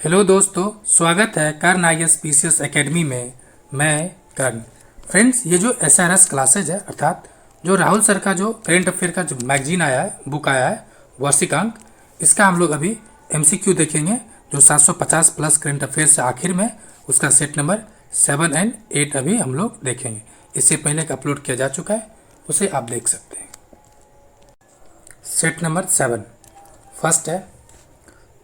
Hello दोस्तों, स्वागत है कर्ण IAS PCS एकेडमी में। मैं कर्ण। फ्रेंड्स, ये जो SRS क्लासेज है, अर्थात जो राहुल सर का जो करेंट अफेयर का जो मैगजीन आया है, बुक आया है वार्षिक अंक, इसका हम लोग अभी MCQ देखेंगे जो 750 प्लस करेंट अफेयर से आखिर में उसका सेट नंबर 7 और 8 अभी हम लोग देखेंगे। इससे पहले का अपलोड किया जा चुका है, उसे आप देख सकते हैं। सेट नंबर 7 फर्स्ट है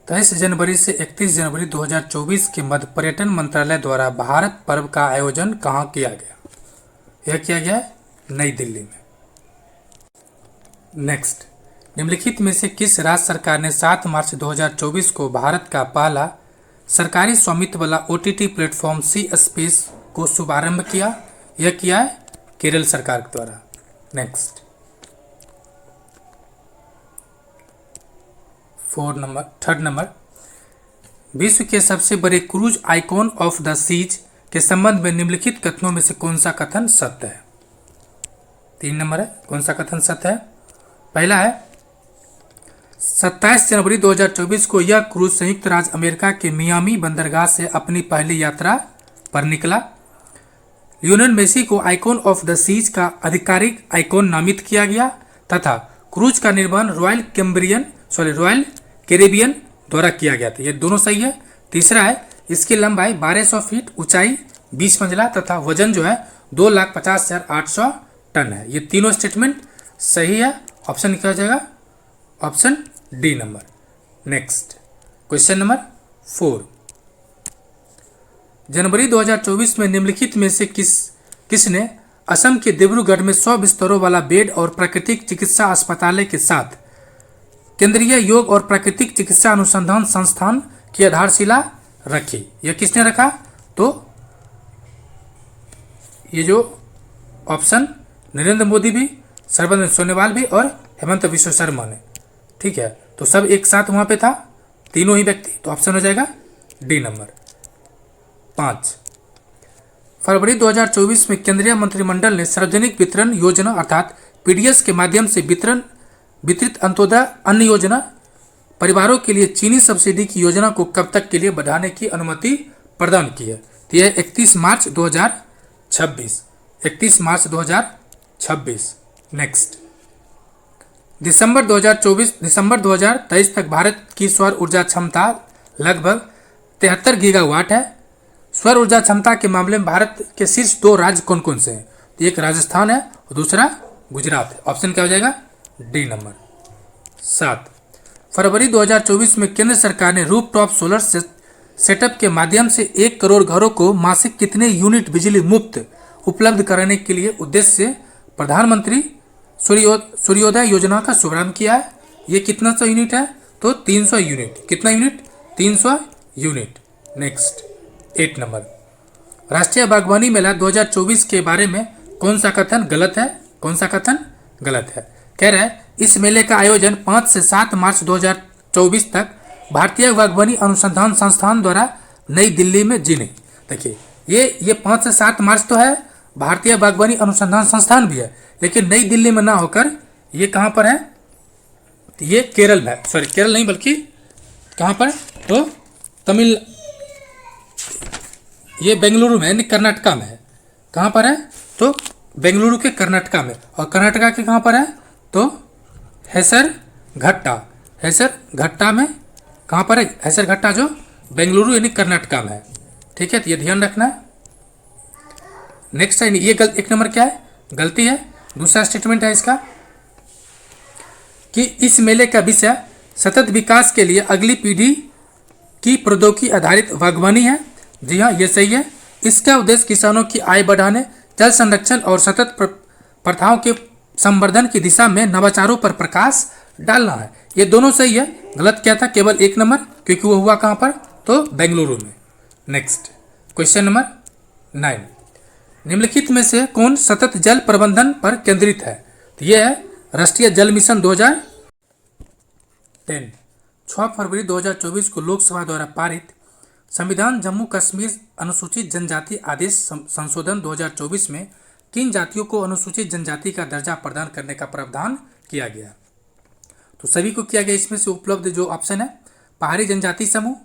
23 जनवरी से 31 जनवरी 2024 के मध्य पर्यटन मंत्रालय द्वारा भारत पर्व का आयोजन कहाँ किया गया? यह किया गया है नई दिल्ली में। नेक्स्ट, निम्नलिखित में से किस राज्य सरकार ने 7 मार्च 2024 को भारत का पहला सरकारी स्वामित्व वाला OTT प्लेटफॉर्म सी स्पेस को शुभारंभ किया? यह किया है केरल सरकार द्वारा। नेक्स्ट, थर्ड नंबर, विश्व के सबसे बड़े cruise icon of the seas के संबंध में निम्नलिखित कथनों में से कौन सा कथन सत्य है? 3 नंबर है, कौन सा कथन सत्य है? पहला है 27 जनवरी 2024 को यह क्रूज संयुक्त राज्य अमेरिका के मियामी बंदरगाह से अपनी पहली यात्रा पर निकला। लियोनेल मेसी को आइकॉन ऑफ द सीज का आधिकारिक आइकॉन नामित किया गया तथा क्रूज का निर्माण रॉयल कैरेबियन द्वारा किया गया था। ये दोनों सही है। तीसरा है इसकी लंबाई 1200 फीट, ऊंचाई 20 मंजिला तथा वजन जो है 2,50,800 टन है। ये तीनों स्टेटमेंट सही है। ऑप्शन क्या हो जाएगा? Option D number. Next, question number 4, जनवरी 2024 में निम्नलिखित में से किसने असम के डिब्रूगढ़ में 100 बिस्तरों वाला बेड और प्राकृतिक चिकित्सा अस्पताल के साथ केंद्रीय योग और प्राकृतिक चिकित्सा अनुसंधान संस्थान की आधारशिला रखी? यह किसने रखा? तो ये जो ऑप्शन नरेंद्र मोदी भी, सर्बानंद सोनोवाल भी और हेमंत विश्व शर्मा ने। ठीक है, तो सब एक साथ वहां पे था, तीनों ही व्यक्ति। तो ऑप्शन हो जाएगा डी नंबर। 5, फरवरी 2024 में केंद्रीय मंत्रिमंडल ने सार्वजनिक वितरण योजना अर्थात PDS के माध्यम से वितरित अंत्योदय अन्न योजना परिवारों के लिए चीनी सब्सिडी की योजना को कब तक के लिए बढ़ाने की अनुमति प्रदान की है? तो यह 31 मार्च 2026। 31 मार्च 2026। नेक्स्ट, दिसंबर 2023 तक भारत की सौर ऊर्जा क्षमता लगभग 73 गीगावाट है। सौर ऊर्जा क्षमता के मामले में भारत के शीर्ष 2 राज्य कौन कौन से हैं? तो एक राजस्थान है और दूसरा गुजरात है। ऑप्शन क्या हो जाएगा? D number. 7, फरवरी 2024 में केंद्र सरकार ने रूफटॉप सोलर सेटअप के माध्यम से 1 करोड़ घरों को मासिक कितने यूनिट बिजली मुफ्त उपलब्ध कराने के लिए उद्देश्य से प्रधानमंत्री सूर्योदय योजना का शुभारंभ किया है? ये कितना सा यूनिट है? तो 300 यूनिट। कितना यूनिट? 300 यूनिट। नेक्स्ट, 8 नंबर, राष्ट्रीय बागवानी मेला 2024 के बारे में कौन सा कथन गलत है? कौन सा कथन गलत है? कह रहा है इस मेले का आयोजन 5 से 7 मार्च 2024 तक भारतीय बागवानी अनुसंधान संस्थान द्वारा नई दिल्ली में जी नहीं। देखिए, ये 5 से 7 मार्च तो है, भारतीय बागवानी अनुसंधान संस्थान भी है, लेकिन नई दिल्ली में ना होकर ये कहाँ पर है? तो ये केरल में, सॉरी केरल नहीं बल्कि कहाँ पर? तो ये बेंगलुरु में यानी कर्नाटका में है। कहाँ पर है? तो बेंगलुरु के कर्नाटका में। और कर्नाटका के कहाँ पर है? तो हैसरघट्टा में। कहाँ पर है? हैसरघट्टा जो बेंगलुरु यानी कर्नाटका में है। ठीक है, तो ये ध्यान रखना है। नेक्स्ट है ये 1 नंबर क्या है? गलती है। दूसरा स्टेटमेंट है इसका कि इस मेले का विषय सतत विकास के लिए अगली पीढ़ी की प्रौद्योगिकी आधारित बागवानी है। जी हाँ, ये सही है। इसका उद्देश्य किसानों की आय बढ़ाने, जल संरक्षण और सतत प्रथाओं के संवर्धन की दिशा में नवाचारों पर प्रकाश डालना है। ये दोनों सही है। गलत क्या था? केवल 1 नंबर, क्योंकि वो हुआ कहाँ पर? तो बेंगलुरु में। नेक्स्ट, क्वेश्चन नंबर 9, निम्नलिखित में से कौन सतत जल प्रबंधन पर केंद्रित है? तो ये है राष्ट्रीय जल मिशन 2010। 6 फरवरी 2024 को लोकसभा द्वारा पारित संविधान जम्मू कश्मीर अनुसूचित जनजाति आदेश संशोधन 2024 में किन जातियों को अनुसूचित जनजाति का दर्जा प्रदान करने का प्रावधान किया गया? तो सभी को किया गया। इसमें से उपलब्ध जो ऑप्शन है, पहाड़ी जनजाति समूह,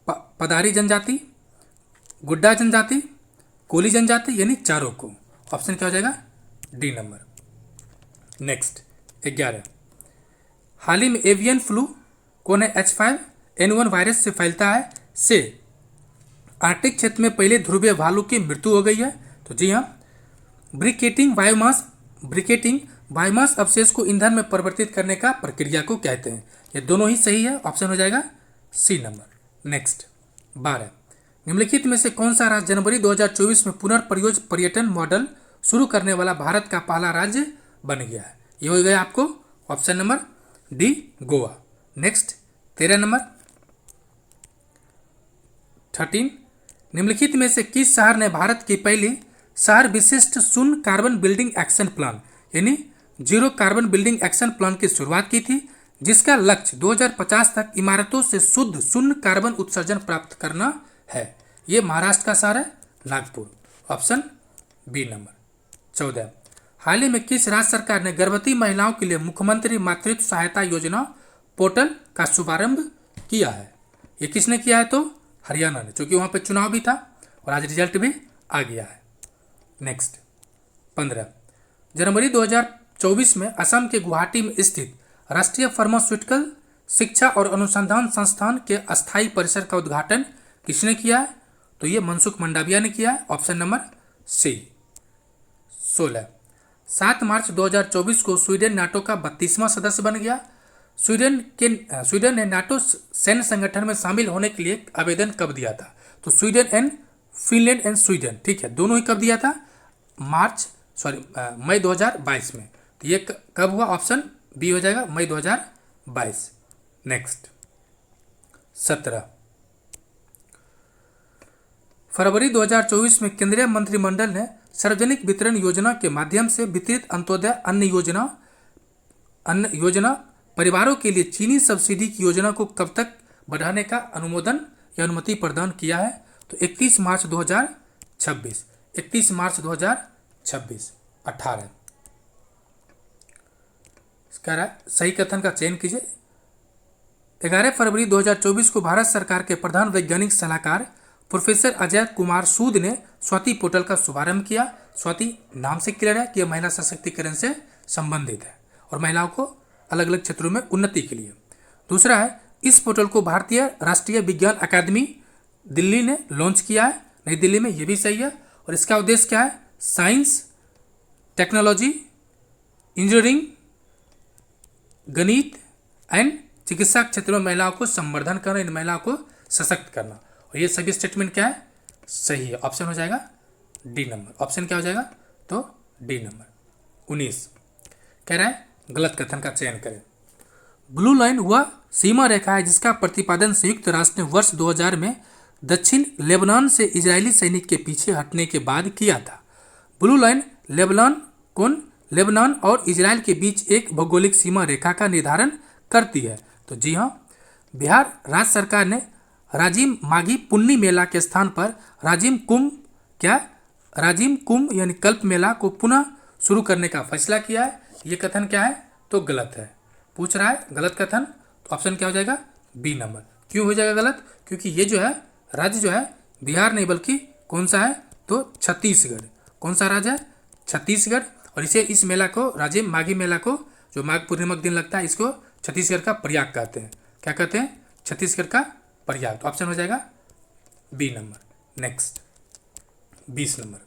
पदारी जनजाति, गुड्डा जनजाति, कोली जनजाति, यानी चारों को। ऑप्शन क्या हो जाएगा? D number. नेक्स्ट 11, हाल ही में एवियन फ्लू कौन है H5N1 वायरस से फैलता है से आर्कटिक क्षेत्र में पहले ध्रुवीय भालू की मृत्यु हो गई है। तो जी हाँ, ब्रिकेटिंग बायोमास अवशेष को ईंधन में परिवर्तित करने का प्रक्रिया को कहते हैं। ये दोनों ही सही है, ऑप्शन हो जाएगा सी नंबर। नेक्स्ट 12, निम्नलिखित में से कौन सा राज्य जनवरी 2024 में पुनर्प्रयोज पर्यटन मॉडल शुरू करने वाला भारत का पहला राज्य बन गया है? ये हो गया आपको option number D, Goa. Next 13 number 13, निम्नलिखित में से किस शहर ने भारत की पहली शहर विशिष्ट शून्य कार्बन बिल्डिंग एक्शन प्लान यानी zero carbon building action plan की शुरुआत की थी, जिसका लक्ष्य 2050 तक इमारतों से शुद्ध शून्य कार्बन उत्सर्जन प्राप्त करना है? ये महाराष्ट्र का शहर है नागपुर, ऑप्शन बी नंबर। 14, हाल ही में किस राज्य सरकार ने गर्भवती महिलाओं के लिए मुख्यमंत्री मातृत्व सहायता योजना पोर्टल का शुभारंभ किया है? ये किसने किया है? तो हरियाणा ने, क्योंकि वहाँ पे चुनाव भी था और आज रिजल्ट भी आ गया है। नेक्स्ट 15, जनवरी 2024 में असम के गुवाहाटी में स्थित राष्ट्रीय फार्मास्यूटिकल शिक्षा और अनुसंधान संस्थान के अस्थायी परिसर का उद्घाटन किसने किया है? तो ये मनसुख मंडाविया ने किया है, ऑप्शन नंबर सी। 16, 7 मार्च 2024 को स्वीडन नाटो का 32वां सदस्य बन गया। स्वीडन ने नाटो सैन्य संगठन में शामिल होने के लिए आवेदन कब दिया था? तो फिनलैंड एंड स्वीडन, ठीक है, दोनों ही कब दिया था? मई 2022 में। तो ये कब हुआ? ऑप्शन बी हो जाएगा, मई 2022। नेक्स्ट 17, फरवरी 2024 में केंद्रीय मंत्रिमंडल ने सार्वजनिक वितरण योजना के माध्यम से वितरित अंत्योदय अन्न योजना परिवारों के लिए चीनी सब्सिडी की योजना को कब तक बढ़ाने का अनुमोदन या अनुमति प्रदान किया है? तो 31 मार्च 2026। 31 मार्च 2026। 18, इसका सही कथन का चयन कीजिए। 11 फरवरी 2024 को भारत सरकार के प्रधान वैज्ञानिक सलाहकार प्रोफेसर अजय कुमार सूद ने स्वाति पोर्टल का शुभारंभ किया। स्वाति नाम से क्लियर है कि यह महिला सशक्तिकरण से संबंधित है और महिलाओं को अलग अलग क्षेत्रों में उन्नति के लिए। दूसरा है, इस पोर्टल को भारतीय राष्ट्रीय विज्ञान अकादमी दिल्ली ने लॉन्च किया है, नई दिल्ली में, ये भी सही है। और इसका उद्देश्य क्या है? साइंस, टेक्नोलॉजी, इंजीनियरिंग, गणित एंड चिकित्सा क्षेत्रों में महिलाओं को संवर्धन करना, इन महिलाओं को सशक्त करना। और ये सभी स्टेटमेंट क्या है? सही है, ऑप्शन हो जाएगा डी नंबर। ऑप्शन क्या हो जाएगा? तो डी नंबर। 19 कह रहा है गलत कथन का चयन करें। ब्लू लाइन वह सीमा रेखा है जिसका प्रतिपादन संयुक्त राष्ट्र ने वर्ष 2000 में दक्षिण लेबनान से इजरायली सैनिक के पीछे हटने के बाद किया था। ब्लू लाइन लेबनान और इजरायल के बीच एक भौगोलिक सीमा रेखा का निर्धारण करती है। तो जी हाँ, बिहार राज्य सरकार ने राजिम माघी पुन्नी मेला के स्थान पर राजिम कुंभ यानी कल्प मेला को पुनः शुरू करने का फैसला किया है। ये कथन क्या है? तो गलत है। पूछ रहा है गलत कथन, तो ऑप्शन क्या हो जाएगा? B number. क्यों हो जाएगा गलत? क्योंकि ये जो है राज्य जो है बिहार नहीं बल्कि कौन सा है? तो छत्तीसगढ़। कौन सा राज्य है? छत्तीसगढ़। और इस मेला को, राजिम माघी मेला को, जो माघ पूर्णिमा के दिन लगता है, इसको छत्तीसगढ़ का प्रयाग कहते हैं। क्या कहते हैं? छत्तीसगढ़ का प्रयाग। तो ऑप्शन हो जाएगा बी नंबर। नेक्स्ट 20 नंबर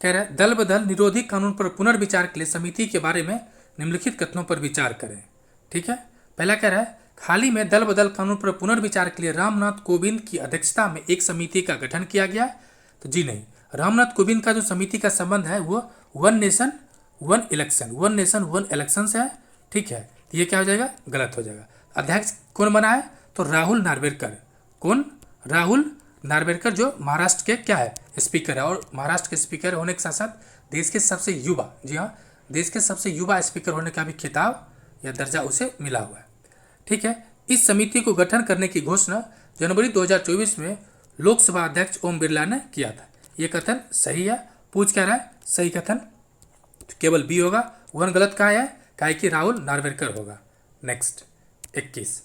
कह रहा है दल बदल निरोधी कानून पर पुनर्विचार के लिए समिति के बारे में निम्नलिखित कथनों पर विचार करें। ठीक है, पहला कह रहा है हाल ही में दल बदल कानून पर पुनर्विचार के लिए रामनाथ कोविंद की अध्यक्षता में एक समिति का गठन किया गया। तो जी नहीं, रामनाथ कोविंद का जो समिति का संबंध है वो वन नेशन वन इलेक्शन से है। ठीक है, तो ये क्या हो जाएगा? गलत हो जाएगा। अध्यक्ष कौन बना है? तो राहुल नार्वेकर। कौन? राहुल नार्वेकर, जो महाराष्ट्र के क्या है? स्पीकर है। और महाराष्ट्र के स्पीकर होने के साथ साथ देश के सबसे युवा, जी हाँ, देश के सबसे युवा स्पीकर होने का भी खिताब या दर्जा उसे मिला हुआ है। ठीक है, इस समिति को गठन करने की घोषणा जनवरी 2024 में लोकसभा अध्यक्ष ओम बिरला ने किया था। ये कथन सही है। पूछ क्या रहा है? सही कथन तो केवल बी होगा। वन गलत कहा है कि राहुल नार्वेकर होगा। नेक्स्ट 21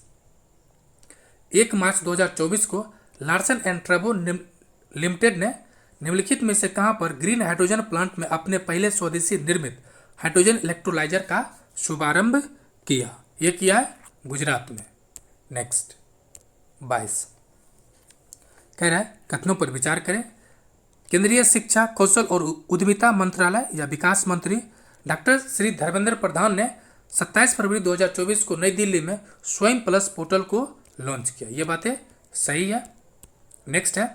1 मार्च 2024 को लार्सन एंड ट्रबो लिमिटेड ने निम्नलिखित में से कहां पर ग्रीन हाइड्रोजन प्लांट में अपने पहले स्वदेशी निर्मित हाइड्रोजन इलेक्ट्रोलाइजर का शुभारंभ किया? यह किया है गुजरात में। नेक्स्ट 22 कह रहा है कथनों पर विचार करें। केंद्रीय शिक्षा, कौशल और उद्यमिता मंत्रालय या विकास मंत्री डॉक्टर श्री धर्मेंद्र प्रधान ने 27 फरवरी 2024 को नई दिल्ली में स्वयं प्लस पोर्टल को लॉन्च किया। ये बातें सही है। नेक्स्ट है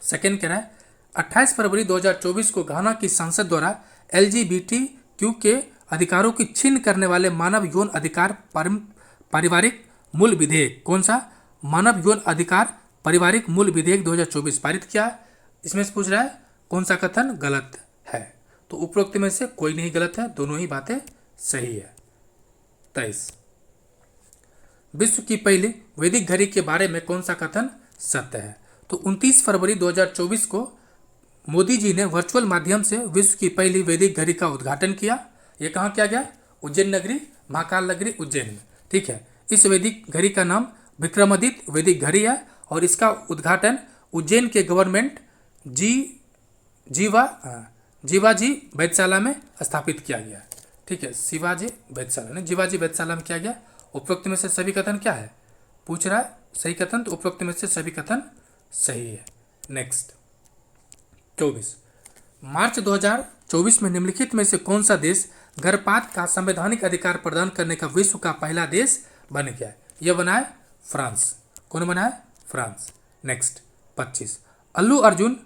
सेकेंड कह रहा है 28 फरवरी 2024 को घाना की संसद द्वारा LGBTQ के अधिकारों की छीन करने वाले मानव यौन अधिकार पारिवारिक मूल विधेयक, कौन सा? मानव यौन अधिकार पारिवारिक मूल विधेयक 2024 पारित किया। इसमें से पूछ रहा है कौन सा कथन गलत है? तो उपरोक्त में से कोई नहीं गलत है, दोनों ही बातें सही है। 23 विश्व की पहली वैदिक घड़ी के बारे में कौन सा कथन सत्य है? तो 29 फरवरी 2024 को मोदी जी ने वर्चुअल माध्यम से विश्व की पहली वैदिक घड़ी का उद्घाटन किया। ये कहाँ किया गया? उज्जैन नगरी, महाकाल नगरी उज्जैन में। ठीक है, इस वैदिक घड़ी का नाम विक्रमादित्य वैदिक घड़ी है और इसका उद्घाटन उज्जैन के गवर्नमेंट जीवाजी वेधशाला में स्थापित किया गया। ठीक है, शिवाजी वेधशाला ने जीवाजी वेधशाला में किया गया। उपरोक्त में से सभी कथन क्या है? पूछ रहा है सही कथन, तो उपरोक्त में से सभी कथन सही है। नेक्स्ट 24 मार्च 2024 में निम्नलिखित में से कौन सा देश गर्भपात का संवैधानिक अधिकार प्रदान करने का विश्व का पहला देश बन गया है? यह बना है फ्रांस। कौन बना है? फ्रांस। नेक्स्ट 25 अल्लू अर्जुन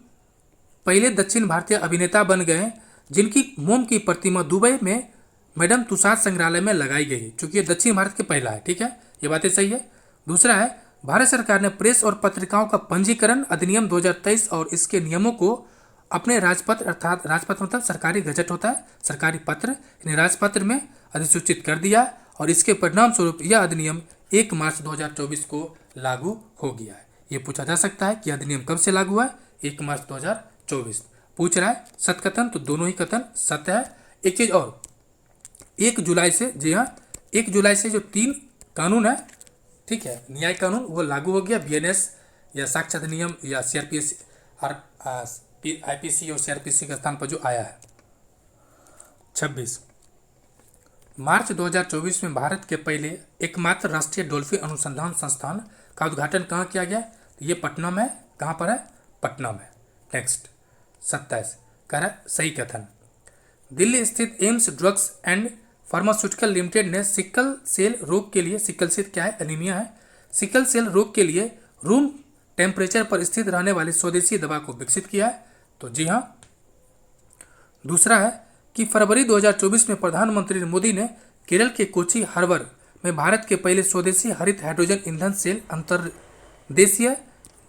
पहले दक्षिण भारतीय अभिनेता बन गए जिनकी मोम की प्रतिमा दुबई में मैडम तुसाद संग्रहालय में लगाई गई, चूंकि ये दक्षिण भारत के पहला है। ठीक है, ये बातें सही है। दूसरा है भारत सरकार ने प्रेस और पत्रिकाओं का पंजीकरण अधिनियम 2023 और इसके नियमों को अपने राजपत्र, अर्थात राजपत्र मतलब सरकारी गजट होता है, सरकारी पत्र, यानी राजपत्र में अधिसूचित कर दिया और इसके परिणाम स्वरूप यह अधिनियम 1 मार्च 2024 को लागू हो गया है। ये पूछा जा सकता है कि अधिनियम कब से लागू हुआ है? 1 मार्च 2024। पूछ रहा है सत्य कथन, तो दोनों ही कथन सत्य है। एक चीज और, 1 जुलाई से, जी हाँ 1 जुलाई से जो 3 कानून है, ठीक है, न्याय कानून, वो लागू हो गया। BNS या साक्ष्य अधिनियम या CRPC और IPC और CRPC के स्थान पर जो आया है। 26 मार्च 2024 में भारत के पहले एकमात्र राष्ट्रीय डॉल्फिन अनुसंधान संस्थान का उद्घाटन कहाँ किया गया? तो ये पटना में। कहाँ पर है? पटना में। नेक्स्ट 27 कह रहा है सही कथन। दिल्ली स्थित AIIMS drugs and pharmaceutical limited ने सिकल सेल रोग के लिए, सिकल सेल क्या है? एनीमिया है। सिकल सेल रोग के लिए रूम टेम्परेचर पर स्थित रहने वाली स्वदेशी दवा को विकसित किया है। तो जी हाँ। दूसरा है कि फरवरी 2024 में प्रधानमंत्री मोदी ने केरल के कोची हार्बर में भारत के पहले स्वदेशी हरित हाइड्रोजन ईंधन सेल अंतर्देशीय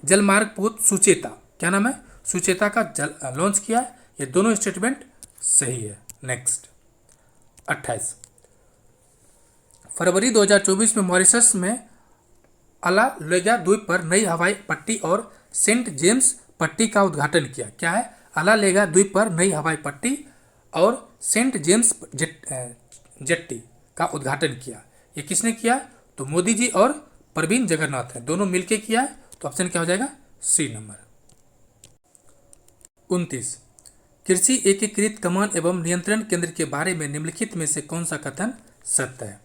जलमार्ग पोत सुचेता, क्या नाम है? सुचेता का लॉन्च किया। ये दोनों स्टेटमेंट सही है। नेक्स्ट 28 फरवरी 2024 में मॉरिशस में अलालेगा द्वीप पर नई हवाई पट्टी और सेंट जेम्स पट्टी का उद्घाटन किया। क्या है? अलालेगा द्वीप पर नई हवाई पट्टी और सेंट जेम्स जेट्टी का उद्घाटन किया। ये किसने किया? तो मोदी जी और प्रवीण जगन्नाथ है, दोनों मिलकर किया है। तो ऑप्शन क्या हो जाएगा? C number. 29 कृषि एकीकृत कमान एवं नियंत्रण केंद्र के बारे में निम्नलिखित में से कौन सा कथन सत्य है?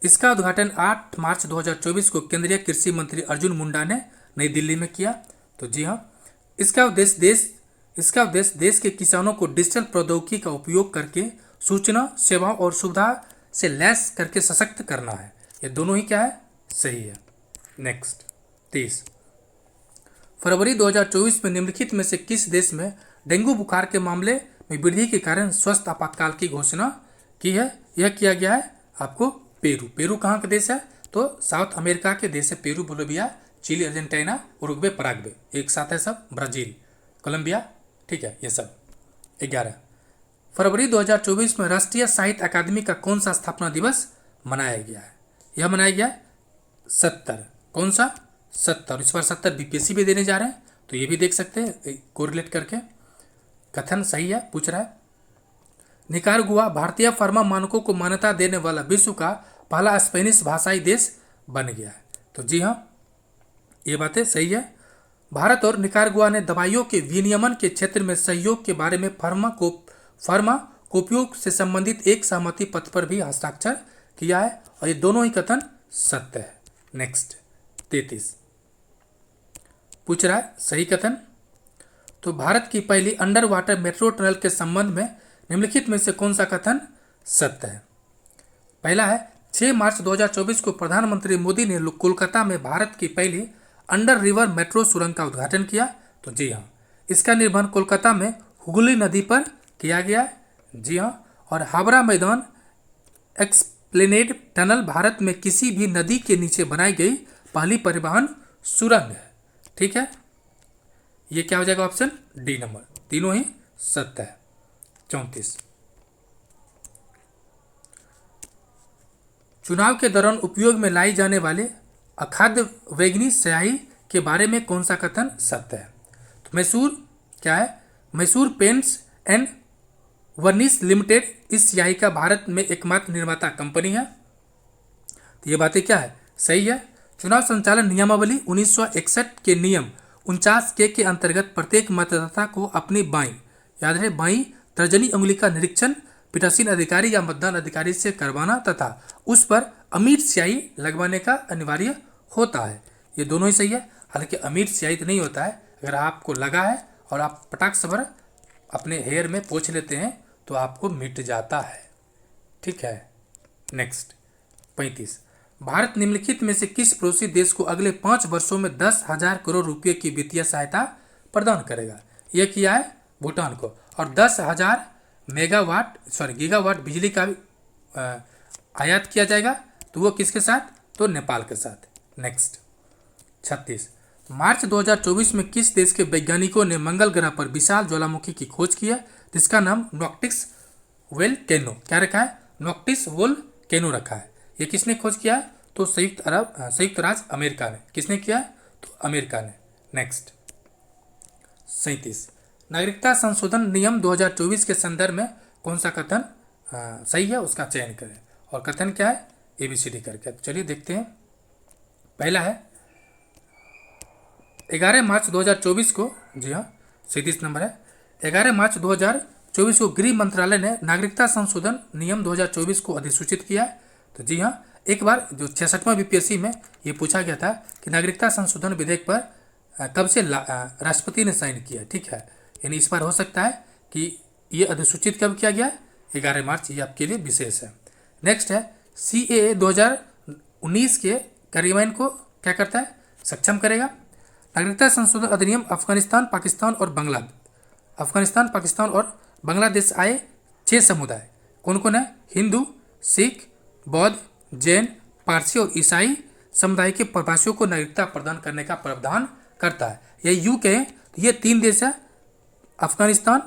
इसका उद्घाटन 8 मार्च 2024 को केंद्रीय कृषि मंत्री अर्जुन मुंडा ने नई दिल्ली में किया। तो जी हाँ, इसका उद्देश्य देश के किसानों को डिजिटल प्रौद्योगिकी का उपयोग करके सूचना, सेवाओं और सुविधा से लैस करके सशक्त करना है। ये दोनों ही क्या है? सही है। नेक्स्ट 30 फरवरी 2024 में निम्नलिखित में से किस देश में डेंगू बुखार के मामले में वृद्धि के कारण स्वस्थ आपातकाल की घोषणा की है? यह किया गया है आपको पेरू। पेरू कहाँ का देश है? तो साउथ अमेरिका के देश है Peru, Bolivia, Chile, Argentina, Uruguay, Paraguay, एक साथ है सब, ब्राजील, कोलंबिया। ठीक है, ये सब। 11 फरवरी 2024 में राष्ट्रीय साहित्य अकादमी का कौन सा स्थापना दिवस मनाया गया है? यह मनाया गया 70। कौन सा? 70। इस बार 70 BPSC भी देने जा रहे हैं, तो ये भी देख सकते हैं कोरिलेट करके। कथन सही है। पूछ रहा है निकारागुआ भारतीय फार्मा मानकों को मान्यता देने वाला विश्व का पहला स्पेनिश भाषाई देश बन गया है। तो जी हाँ, ये बातें सही है। भारत और निकारागुआ ने दवाइयों के विनियमन के क्षेत्र में सहयोग के बारे में फार्माकोपियों से संबंधित एक सहमति पत्र पर भी हस्ताक्षर किया है, और ये दोनों ही कथन सत्य है। नेक्स्ट 33 पूछ रहा है सही कथन। तो भारत की पहली अंडर वाटर मेट्रो टनल के संबंध में निम्नलिखित में से कौन सा कथन सत्य है? पहला है 6 मार्च 2024 को प्रधानमंत्री मोदी ने कोलकाता में भारत की पहली अंडर रिवर मेट्रो सुरंग का उद्घाटन किया। तो जी हाँ, इसका निर्माण कोलकाता में हुगली नदी पर किया गया है। जी हाँ, और हावड़ा मैदान एक्सप्लेनेड टनल भारत में किसी भी नदी के नीचे बनाई गई पहली परिवहन सुरंग है। ठीक है, ये क्या हो जाएगा? ऑप्शन डी नंबर, तीनों ही सत्य है। 34 चुनाव के दौरान उपयोग में लाई जाने वाले अखाद्य वैगनी स्याही के बारे में कौन सा कथन सत्य है? तो मैसूर क्या है? मैसूर पेंट्स एंड वर्निश लिमिटेड इस स्याही का भारत में एकमात्र निर्माता कंपनी है। तो ये बातें क्या है? सही है। चुनाव संचालन नियमावली 1961 के नियम 49 के अंतर्गत प्रत्येक मतदाता को अपनी बाईं, याद रहे बाईं तर्जनी उंगली का निरीक्षण पीठासीन अधिकारी या मतदान अधिकारी से करवाना तथा उस पर अमीर स्याही लगवाने का अनिवार्य होता है। ये दोनों ही सही है। हालांकि अमीर स्याही तो नहीं होता है, अगर आपको लगा है और आप पटाख से भर अपने हेयर में पोंछ लेते हैं तो आपको मिट जाता है। ठीक है। नेक्स्ट 35 भारत निम्नलिखित में से किस पड़ोसी देश को अगले 5 वर्षों में 10,000 करोड़ रुपये की वित्तीय सहायता प्रदान करेगा? यह किया है भूटान को, और 10,000 गीगावाट बिजली का आयात किया जाएगा। तो वो किसके साथ? तो नेपाल के साथ। नेक्स्ट 36 मार्च 2024 में किस देश के वैज्ञानिकों ने मंगल ग्रह पर विशाल ज्वालामुखी की खोज की है, जिसका नाम नोक्टिस वोल्केनो क्या रखा है? नोक्टिस वोल्केनो रखा है। ये किसने खोज किया है? तो संयुक्त राज्य अमेरिका ने। किसने किया है? तो अमेरिका ने। नेक्स्ट 37 नागरिकता संशोधन नियम 2024 के संदर्भ में कौन सा कथन सही है, उसका चयन करें। और कथन क्या है? ABCD करके। तो चलिए देखते हैं। पहला है 11 मार्च 2024 को, जी हाँ 37 नंबर है, 11 मार्च 2024 को गृह मंत्रालय ने नागरिकता संशोधन नियम 2024 को अधिसूचित किया है। तो जी हाँ, एक बार जो 66वां BPSC में ये पूछा गया था कि नागरिकता संशोधन विधेयक पर कब से राष्ट्रपति ने साइन किया। ठीक है, यानी इस बार हो सकता है कि ये अधिसूचित कब किया गया? 11 मार्च। ये आपके लिए विशेष है। नेक्स्ट है CAA 2019 के कार्यान्वयन को क्या करता है? सक्षम करेगा। नागरिकता संशोधन अधिनियम अफगानिस्तान, पाकिस्तान और बांग्लादेश आए 6 समुदाय कौन कौन है? हिंदू, सिख, बौद्ध, जैन, पारसी और ईसाई समुदाय के प्रवासियों को नागरिकता प्रदान करने का प्रावधान करता है। यह UK है। तो ये 3 देश है, अफगानिस्तान,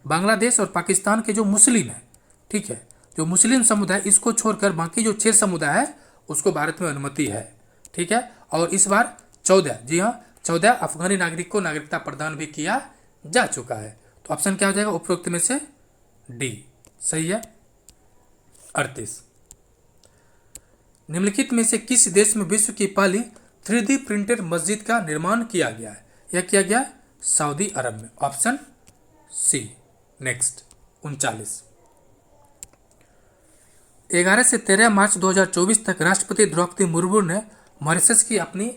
बांग्लादेश और पाकिस्तान के जो मुस्लिम है। ठीक है, जो मुस्लिम समुदाय, इसको छोड़कर बाकी जो 6 समुदाय है उसको भारत में अनुमति है। ठीक है, और इस बार 14, जी हाँ 14 अफगानी नागरिक को नागरिकता प्रदान भी किया जा चुका है। तो ऑप्शन क्या हो जाएगा उपरोक्त में से? D सही है। 38 निम्नलिखित में से किस देश में विश्व की पहली 3D प्रिंटेड मस्जिद का निर्माण किया गया है? यह किया गया सऊदी अरब में। Option C। नेक्स्ट 39 11 से 13 मार्च 2024 तक राष्ट्रपति द्रौपदी मुर्मू ने मॉरिशस की अपनी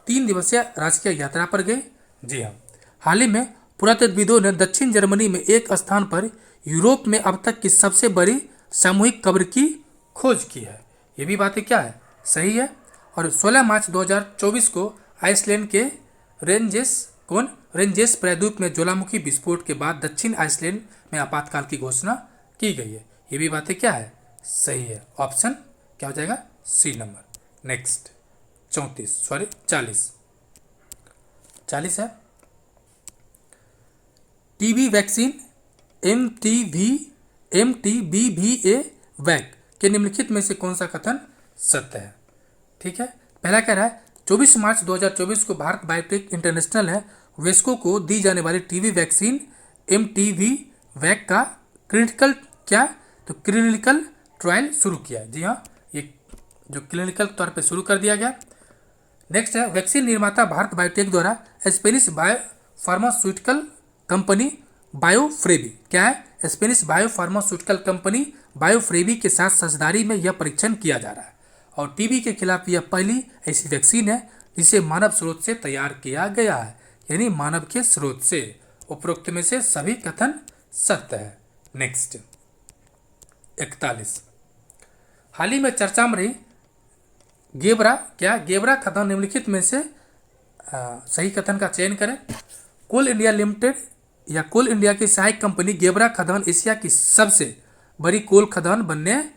3 दिवसीय राजकीय यात्रा पर गए। जी हाँ, हाल ही में पुरातत्वविदों ने दक्षिण जर्मनी में एक स्थान पर यूरोप में अब तक की सबसे बड़ी सामूहिक कब्र की खोज की है। ये भी बातें क्या है? सही है। और 16 मार्च 2024 को आइसलैंड के रेंजेस प्रायद्वीप में ज्वालामुखी विस्फोट के बाद दक्षिण आइसलैंड में आपातकाल की घोषणा की गई है। ये भी बातें क्या है? सही है। ऑप्शन क्या हो जाएगा? C number. नेक्स्ट 40 है TB वैक्सीन MTBVA वैक के निम्नलिखित में से कौन सा कथन सत्य है? ठीक है, पहला कह रहा है 24 मार्च 2024 को भारत बायोटेक इंटरनेशनल है वेस्को को दी जाने वाली TB वैक्सीन MTV वैक का क्लिनिकल ट्रायल शुरू किया है। जी हाँ, ये जो क्लिनिकल तौर पे शुरू कर दिया गया। नेक्स्ट है वैक्सीन निर्माता भारत बायोटेक द्वारा स्पेनिश बायो फार्मास्यूटिकल कंपनी बायोफ्रेवी, क्या है, स्पेनिश बायो फार्मास्यूटिकल कंपनी बायोफ्रेवी के साथ साझेदारी में यह परीक्षण किया जा रहा है और टीबी के खिलाफ यह पहली ऐसी वैक्सीन है जिसे मानव स्रोत से तैयार किया गया है, यानी मानव के स्रोत से। उपरोक्त में से सभी कथन सत्य है। नेक्स्ट 41, हाल ही में चर्चा में रही गेबरा खदान निम्नलिखित में से सही कथन का चयन करें। कोल इंडिया लिमिटेड या कोल इंडिया की सहायक कंपनी गेबरा खदान एशिया की सबसे बड़ी कोल खदान बनने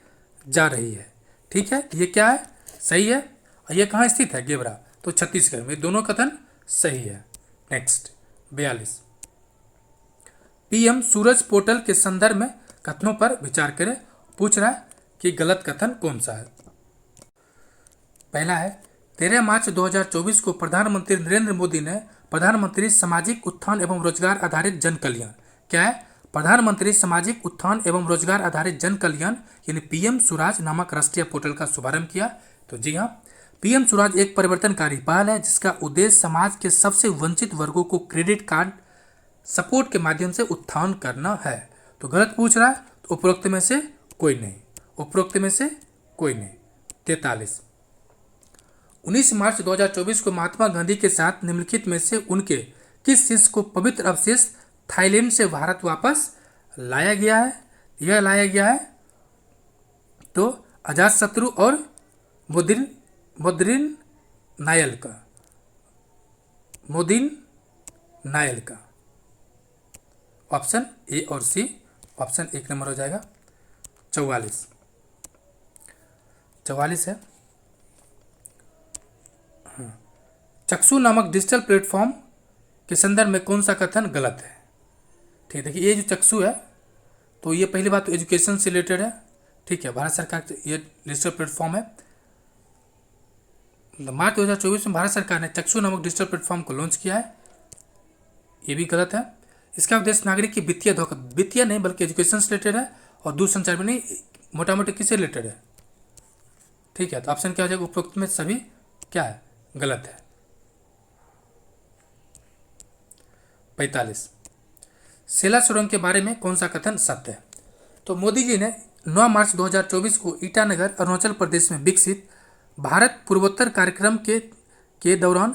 जा रही है। ठीक है, ये क्या है, सही है। और ये कहाँ स्थित है गेबरा, तो छत्तीसगढ़ में। दोनों कथन सही है। नेक्स्ट 42, पीएम सूरज पोर्टल के संदर्भ में कथनों पर विचार करें। पूछ रहा है कि गलत कथन कौन सा है। पहला है 13 मार्च 2024 को प्रधानमंत्री नरेंद्र मोदी ने प्रधानमंत्री सामाजिक उत्थान एवं रोजगार आधारित जन कल्याण, क्या है, प्रधानमंत्री सामाजिक उत्थान एवं रोजगार आधारित जन कल्याण यानी पीएम स्वराज नामक राष्ट्रीय पोर्टल का शुभारंभ किया। तो जी हाँ, पीएम स्वराज एक परिवर्तनकारी पहल है जिसका उद्देश्य समाज के सबसे वंचित वर्गों को क्रेडिट कार्ड सपोर्ट के माध्यम से उत्थान करना है। तो गलत पूछ रहा है, तो उपरोक्त में से कोई नहीं, उपरोक्त में से कोई नहीं। 43, 19 मार्च 2024 को महात्मा गांधी के साथ निम्नलिखित में से उनके किस शिष्य को पवित्र अवशेष थाईलैंड से भारत वापस लाया गया है। यह लाया गया है तो अजातशत्रु और मोदिन नायल का। ऑप्शन ए और सी, ऑप्शन 1 नंबर हो जाएगा। 44 है, चक्षु नामक डिजिटल प्लेटफॉर्म के संदर्भ में कौन सा कथन गलत है। ठीक है, देखिए ये जो चक्षु है तो ये पहली बात तो एजुकेशन से रिलेटेड है। ठीक है, भारत सरकार ये डिजिटल प्लेटफॉर्म है। मार्च 2024 में भारत सरकार ने चक्षु नामक डिजिटल प्लेटफॉर्म को लॉन्च किया है, ये भी गलत है। इसका उद्देश्य नागरिक की वित्तीय नहीं बल्कि एजुकेशन से रिलेटेड है और दूरसंचार में नहीं, मोटा मोटी किससे रिलेटेड है। ठीक है, तो ऑप्शन क्या हो जाएगा, उपरोक्त में सभी क्या है, गलत है। 45, सेला सुरंग के बारे में कौन सा कथन सत्य है। तो मोदी जी ने 9 मार्च 2024 को ईटानगर अरुणाचल प्रदेश में विकसित भारत पूर्वोत्तर कार्यक्रम के दौरान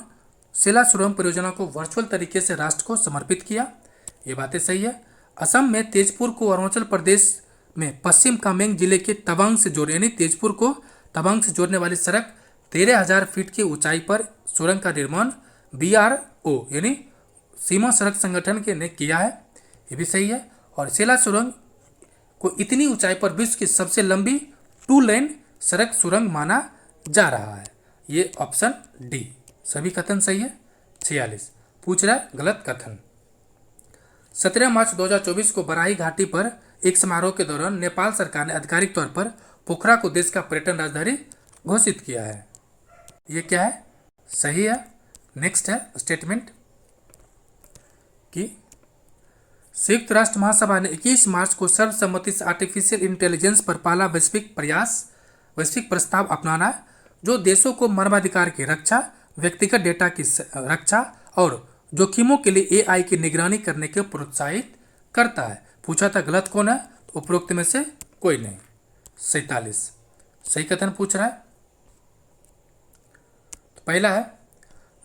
सेला सुरंग परियोजना को वर्चुअल तरीके से राष्ट्र को समर्पित किया। ये बातें सही है। असम में तेजपुर को अरुणाचल प्रदेश में पश्चिम कामेंग जिले के तवांग से जोड़े, यानी तेजपुर को तवांग से जोड़ने वाली सड़क 13,000 फीट की ऊंचाई पर सुरंग का निर्माण BRO यानी सीमा सड़क संगठन के ने किया है, ये भी सही है। और सेला सुरंग को इतनी ऊंचाई पर विश्व की सबसे लंबी 2 लेन सड़क सुरंग माना जा रहा है, ये ऑप्शन डी, सभी कथन सही है। 46, पूछ रहा है गलत कथन। 17 मार्च 2024 को बराही घाटी पर एक समारोह के दौरान नेपाल सरकार ने आधिकारिक तौर पर पोखरा को देश का पर्यटन राजधानी घोषित किया है, ये क्या है, सही है। नेक्स्ट है स्टेटमेंट कि संयुक्त राष्ट्र महासभा ने 21 मार्च को सर्वसम्मति से आर्टिफिशियल इंटेलिजेंस पर पहला वैश्विक प्रस्ताव अपनाना है जो देशों को मानवाधिकार की रक्षा, व्यक्तिगत डेटा की रक्षा और जोखिमों के लिए AI की निगरानी करने के प्रोत्साहित करता है। पूछा था गलत कौन है, तो उपरोक्त में से कोई नहीं। 47, सही कथन पूछ रहा है। तो पहला है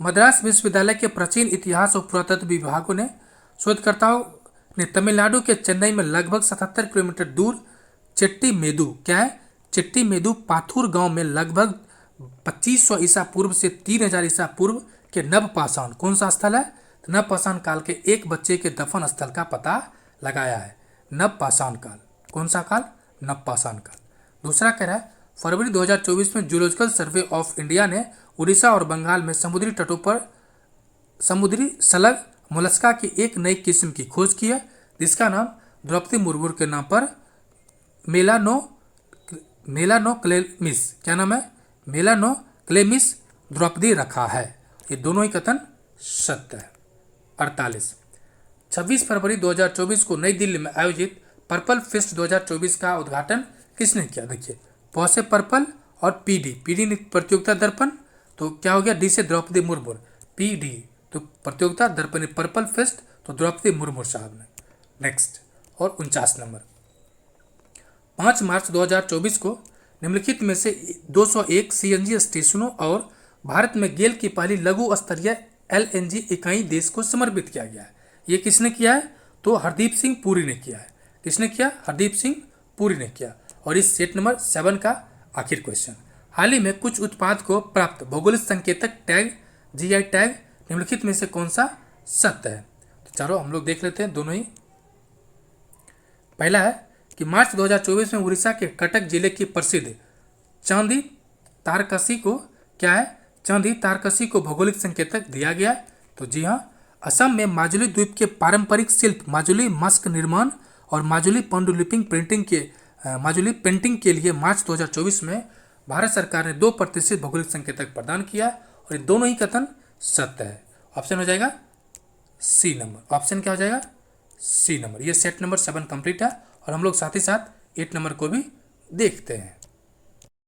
मद्रास विश्वविद्यालय के प्राचीन इतिहास और पुरातत्व विभागों ने शोधकर्ताओं ने तमिलनाडु के चेन्नई में लगभग 77 किलोमीटर दूर चेट्टीमेदु, क्या है, चेट्टीमेदु पाथुर गांव में लगभग 2500 ईसा पूर्व से 3000 ईसा पूर्व के नवपाषाण, कौन सा स्थल है, तो नवपाषाण काल के एक बच्चे के दफन स्थल का पता लगाया है। नवपाषाण काल, कौन सा काल, नवपाषाण काल। दूसरा कह रहा है फरवरी 2024 में जूलॉजिकल सर्वे ऑफ इंडिया ने उड़ीसा और बंगाल में समुद्री तटों पर समुद्री स्लग मोलस्का की एक नई किस्म की खोज की है जिसका नाम द्रौपदी मुर्मू के नाम पर मेलानोक्लेमिस, क्या नाम है, मेलानोक्लेमिस द्रौपदी रखा है। ये दोनों ही कथन सत्य है। 48, 26 फरवरी 2024 को नई दिल्ली में आयोजित पर्पल फेस्ट 2024 का उद्घाटन किसने किया। देखिए पौ से पर्पल और PD प्रतियोगिता दर्पण, तो क्या हो गया, डी से द्रौपदी मुर्मू, PD तो प्रतियोगिता दर्पण पर्पल फेस्ट, तो द्रौपदी मुर्मू साहब ने। नेक्स्ट और 49 नंबर, 5 मार्च 2024 को निम्नलिखित में से 201 CNG स्टेशनों और भारत में गेल की पहली लघु स्तरीय LNG इकाई देश को समर्पित किया गया है। ये किसने किया है, तो हरदीप सिंह पुरी ने किया है। किसने किया, हरदीप सिंह पुरी ने किया। और इस सेट नंबर 7 का आखिर क्वेश्चन, हाल ही में कुछ उत्पाद को प्राप्त भौगोलिक संकेतक टैग GI टैग निम्नलिखित में से कौन सा सत्य है। तो चारों हम लोग देख लेते हैं दोनों ही। पहला है कि मार्च 2024 में उड़ीसा के कटक जिले की प्रसिद्ध चांदी तारकसी को क्या है, चांदी तारकसी को भौगोलिक संकेतक दिया गया। तो जी हाँ, असम में माजुली द्वीप के पारंपरिक शिल्प माजुली मस्क निर्माण और माजुली माजुली पेंटिंग के लिए मार्च 2024 में भारत सरकार ने 2 भौगोलिक संकेतक प्रदान किया और ये दोनों ही कथन सत्य है। ऑप्शन हो जाएगा C नंबर। ऑप्शन क्या हो जाएगा, C नंबर। ये सेट नंबर 7 कंप्लीट है और हम लोग साथ ही साथ 8 नंबर को भी देखते हैं।